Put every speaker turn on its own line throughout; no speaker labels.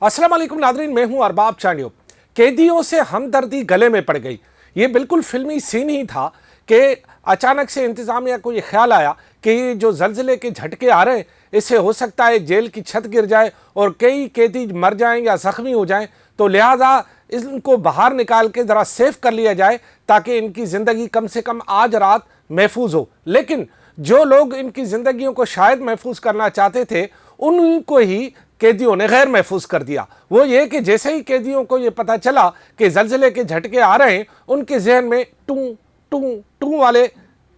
अस्सलाम वालेकुम नादरीन, मैं हूं अरबाब चानियो। कैदियों से हमदर्दी गले में पड़ गई। ये बिल्कुल फिल्मी सीन ही था कि अचानक से इंतज़ामिया को ये ख्याल आया कि जो जल्जले के झटके आ रहे हैं, इससे हो सकता है जेल की छत गिर जाए और कई कैदी मर जाएं या ज़ख्मी हो जाएं, तो लिहाजा इनको बाहर निकाल के ज़रा सेफ कर लिया जाए ताकि इनकी ज़िंदगी कम से कम आज रात महफूज हो। लेकिन जो लोग इनकी ज़िंदगियों को शायद महफूज करना चाहते थे, उनको ही कैदियों ने गैर महफूज कर दिया। वो ये कि जैसे ही कैदियों को ये पता चला कि जल्जले के झटके आ रहे हैं, उनके जहन में टू टू टू वाले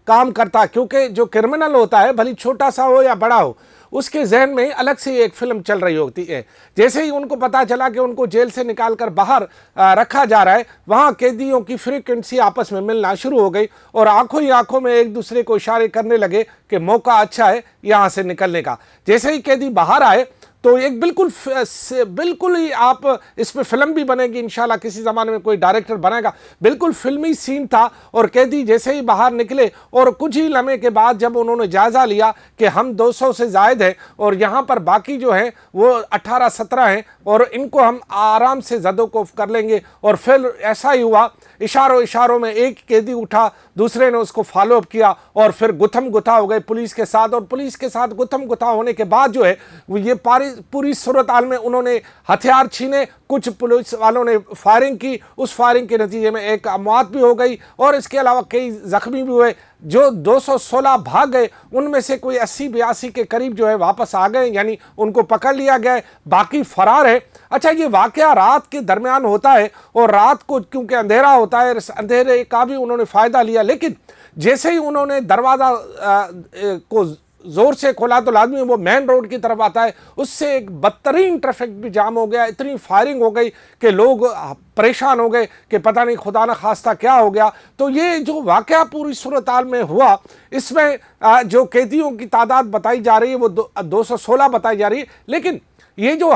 काम करता, क्योंकि जो क्रिमिनल होता है, भले छोटा सा हो या बड़ा हो, उसके जहन में अलग से एक फिल्म चल रही होती है। जैसे ही उनको पता चला कि उनको जेल से निकाल कर बाहर रखा जा रहा है, वहाँ कैदियों की फ्रीक्वेंसी आपस में मिलना शुरू हो गई और आंखों ही आंखों में एक दूसरे को इशारे करने लगे कि मौका अच्छा है यहाँ से निकलने का। जैसे ही कैदी बाहर आए तो एक बिल्कुल ही, आप इस पर फिल्म भी बनेगी इंशाल्लाह, किसी ज़माने में कोई डायरेक्टर बनाएगा, बिल्कुल फिल्मी सीन था। और कैदी जैसे ही बाहर निकले और कुछ ही लम्हे के बाद जब उन्होंने जायज़ा लिया कि हम 200 से ज़ायद हैं और यहाँ पर बाकी जो हैं वो 18-17 हैं और इनको हम आराम से ज़दोकोफ कर लेंगे, और फिर ऐसा ही हुआ। इशारों में एक कैदी उठा, दूसरे ने उसको फॉलोअप किया और फिर गुथम गुथा हो गए पुलिस के साथ। और पुलिस के साथ गुथम गुथा होने के बाद जो है वो ये पूरी सूरत हाल में उन्होंने हथियार छीने, कुछ पुलिस वालों ने फायरिंग की, उस फायरिंग के नतीजे में एक मौत भी हो गई और इसके अलावा कई जख्मी भी हुए। जो 216 भाग गए उनमें से कोई 80-82 के करीब जो है वापस आ गए, यानी उनको पकड़ लिया गया है, बाकी फरार है। अच्छा, ये वाकया रात के दरमियान होता है और रात को क्योंकि अंधेरा होता है, अंधेरे का भी उन्होंने फ़ायदा लिया। लेकिन जैसे ही उन्होंने दरवाज़ा को ज़ोर से खोला तो लाजमी वो मेन रोड की तरफ आता है, उससे एक बदतरीन ट्रैफिक भी जाम हो गया। इतनी फायरिंग हो गई कि लोग परेशान हो गए कि पता नहीं खुदा न खास्ता क्या हो गया। तो ये जो वाक़या पूरी सूरत हाल में हुआ, इसमें जो कैदियों की तादाद बताई जा रही है वो 216 बताई जा रही है। लेकिन ये जो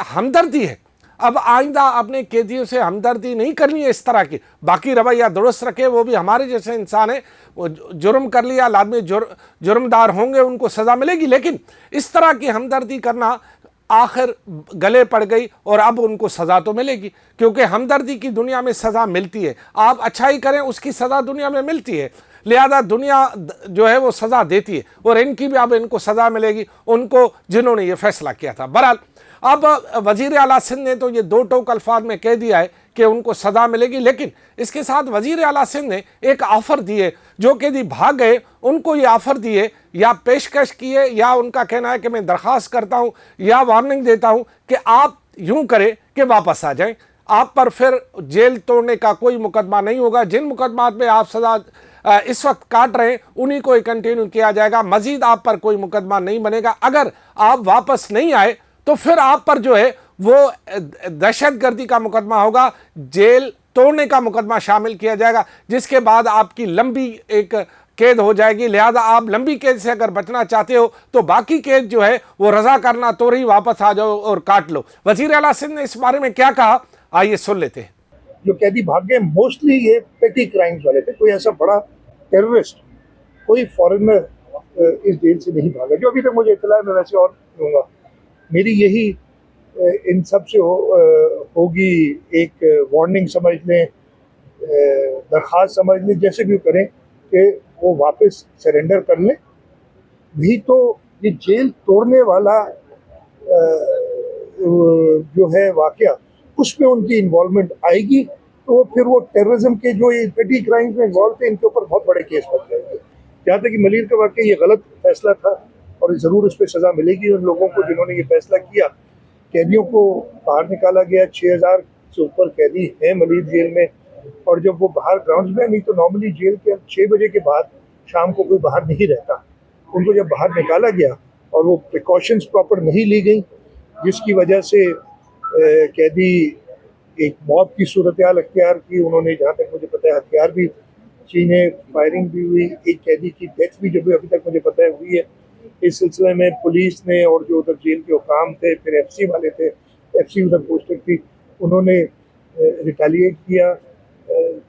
हमदर्दी है, अब आइंदा अपने कैदियों से हमदर्दी नहीं करनी है इस तरह की, बाकी रवैया दुरुस्त रखे, वो भी हमारे जैसे इंसान है। वो जुर्म कर लिया, लाजमी जुर्मदार होंगे, उनको सज़ा मिलेगी। लेकिन इस तरह की हमदर्दी करना आखिर गले पड़ गई और अब उनको सज़ा तो मिलेगी, क्योंकि हमदर्दी की दुनिया में सज़ा मिलती है। आप अच्छाई करें, उसकी सज़ा दुनिया में मिलती है, लिहाजा दुनिया जो है वो सज़ा देती है और इनकी भी अब इनको सज़ा मिलेगी, उनको जिन्होंने ये फैसला किया था। बहरहाल अब वज़ीर आला सिंध ने तो ये दो टोक अल्फाज में कह दिया है कि उनको सज़ा मिलेगी, लेकिन इसके साथ वज़ीर आला सिंध ने एक ऑफ़र दिए। जो कैदी भाग गए उनको ये ऑफ़र दिए या पेशकश किए, या उनका कहना है कि मैं दरख्वास्त करता हूँ या वार्निंग देता हूँ कि आप यूँ करें कि वापस आ जाएं, आप पर फिर जेल तोड़ने का कोई मुकदमा नहीं होगा। जिन मुकदमात में आप सज़ा इस वक्त काट रहे हैं उन्हीं को कंटिन्यू किया जाएगा, मज़ीद आप पर कोई मुकदमा नहीं बनेगा। अगर आप वापस नहीं आए तो फिर आप पर जो है वो दहशतगर्दी का मुकदमा होगा, जेल तोड़ने का मुकदमा शामिल किया जाएगा, जिसके बाद आपकी लंबी एक कैद हो जाएगी। लिहाजा आप लंबी कैद से अगर बचना चाहते हो तो बाकी कैद जो है वो रजा करना तो रही, वापस आ जाओ और काट लो। वज़ीर आला सिंध ने इस बारे में क्या कहा, आइए सुन लेते हैं।
जो कैदी भाग गए मोस्टली ये पेटी क्राइम्स वाले थे, कोई ऐसा बड़ा टेररिस्ट, कोई फॉरेनर इस जेल से नहीं भागा जो अभी तक मुझे इत्तला है। मैं वैसे और कहूँगा, मेरी यही इन सब से होगी एक वार्निंग समझ लें, दरख्वास्त समझ लें, जैसे भी करें कि वो वापस सरेंडर कर लें। भी तो ये जेल तोड़ने वाला जो है वाकया, उसमें उनकी इन्वॉल्वमेंट आएगी तो फिर वो टेररिज्म के जो ये पेटी क्राइम्स में इन्वॉल्व थे, इनके ऊपर बहुत बड़े केस बन जाएंगे। जहाँ तक कि मलिर का वाकया ये गलत फैसला था और ज़रूर उस पर सज़ा मिलेगी उन लोगों को जिन्होंने ये फैसला किया। कैदियों को बाहर निकाला गया, 6000 से ऊपर कैदी हैं मलिर जेल में, और जब वो बाहर ग्राउंड्स में, नहीं तो नॉर्मली जेल के 6 बजे के बाद शाम को कोई बाहर नहीं रहता, उनको जब बाहर निकाला गया और वो प्रिकॉशंस प्रॉपर नहीं ली गई, जिसकी वजह से कैदी एक मौत की सूरत हाल अख्तियार की। उन्होंने, जहाँ तक मुझे पता है, हथियार भी छीने, फायरिंग भी हुई, एक कैदी की डेथ भी जो अभी तक मुझे पता है हुई है। इस सिलसिले में पुलिस ने और जो उधर जेल के हुकाम थे, फिर एफसी वाले थे, एफसी उधर पोस्टेड थी, उन्होंने रिटेलिएट किया।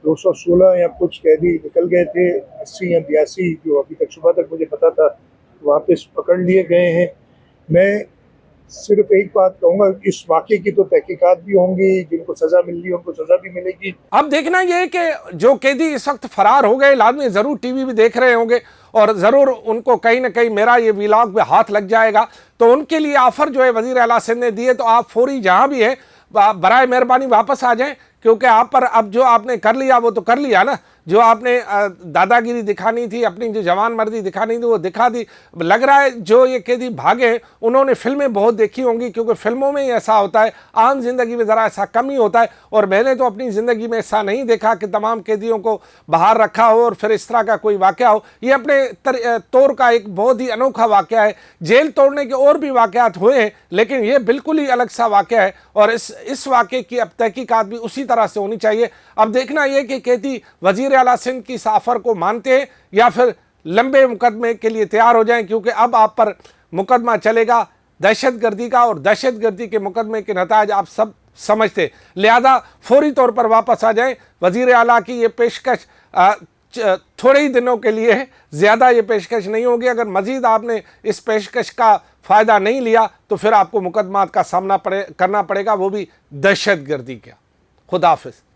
216 या कुछ कैदी निकल गए थे, 80 या 82 जो अभी तक सुबह तक मुझे पता था वापस पकड़ लिए गए हैं। मैं सिर्फ एक बात कहूंगा, इस वाक़े की तो तहकीकात भी होंगी, जिनको सजा मिलनी है उनको सजा भी मिलेगी।
अब देखना ये कि जो कैदी इस वक्त फरार हो गए, लाजमी ज़रूर टीवी भी देख रहे होंगे और ज़रूर उनको कहीं ना कहीं मेरा ये व्लॉग पे हाथ लग जाएगा, तो उनके लिए ऑफ़र जो है वज़ीर आला सिंध ने दिए, तो आप फौरी जहाँ भी है बराए मेहरबानी वापस आ जाएं, क्योंकि आप पर अब जो आपने कर लिया वो तो कर लिया ना। जो आपने दादागिरी दिखानी थी, अपनी जो जवान मर्दी दिखानी थी वो दिखा दी। लग रहा है जो ये कैदी भागे उन्होंने फिल्में बहुत देखी होंगी, क्योंकि फिल्मों में ही ऐसा होता है, आम जिंदगी में ज़रा ऐसा कम ही होता है। और मैंने तो अपनी ज़िंदगी में ऐसा नहीं देखा कि तमाम कैदियों को बाहर रखा हो और फिर इस तरह का कोई वाक़या हो। ये अपने तौर का एक बहुत ही अनोखा वाक़या है। जेल तोड़ने के और भी वाक़यात हुए हैं, लेकिन ये बिल्कुल ही अलग सा वाक़या है और इस वाक़े की अब तहकीकात भी उसी तरह से होनी चाहिए। अब देखना यह कि कैदी वज़ीर आला सिंध की इस ऑफर को मानते हैं या फिर लंबे मुकदमे के लिए तैयार हो जाएं, क्योंकि अब आप पर मुकदमा चलेगा दहशतगर्दी का और दहशतगर्दी के मुकदमे के नताज आप सब समझते। लिहाजा फौरी तौर पर वापस आ जाएं। वज़ीर आला की ये पेशकश थोड़े ही दिनों के लिए है, ज़्यादा ये पेशकश नहीं होगी। अगर मज़ीद आपने इस पेशकश का फ़ायदा नहीं लिया तो फिर आपको मुकदमात का सामना करना पड़ेगा, वो भी दहशतगर्दी का। खुदा हाफिज़।